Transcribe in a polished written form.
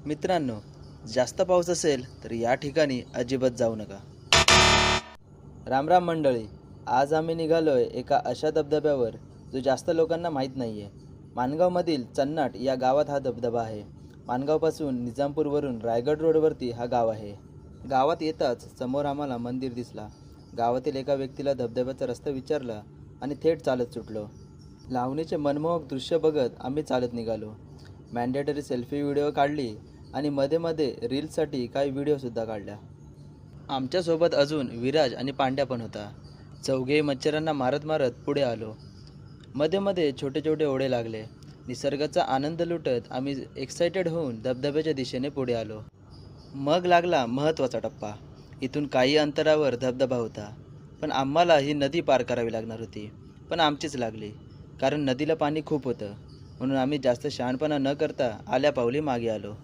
मित्रांनो, जास्त पाऊस असेल तर या ठिकाणी अजिबात जाऊ नका. रामराम मंडळी. आज आम्ही निघालोय एका अशा धबधब्यावर जो जास्त लोकांना माहीत नाही आहे. माणगावमधील चन्नाट या गावात हा धबधबा आहे. माणगावपासून निजामपूरवरून रायगड रोडवरती हा गाव आहे. गावात येताच समोर आम्हाला मंदिर दिसला. गावातील एका व्यक्तीला धबधब्याचा रस्ता विचारला आणि थेट चालत सुटलो. लावणीचे मनमोहक दृश्य बघत आम्ही चालत निघालो. मॅन्डेटरी सेल्फी व्हिडिओ काढली आणि मध्ये मध्ये रील्ससाठी काही व्हिडिओसुद्धा काढल्या. आमच्यासोबत अजून विराज आणि पांड्या पण होता. चौघेही मच्छरांना मारत मारत पुढे आलो. मध्ये मध्ये छोटे छोटे ओढे लागले. निसर्गाचा आनंद लुटत आम्ही एक्सायटेड होऊन धबधब्याच्या दिशेने पुढे आलो. मग लागला महत्त्वाचा टप्पा. इथून काही अंतरावर धबधबा होता, पण आम्हाला ही नदी पार करावी लागणार होती. पण आमचीच लागली, कारण नदीला पाणी खूप होतं. म्हणून आम्ही जास्त शहाणपणा न करता आल्या पावली मागे आलो.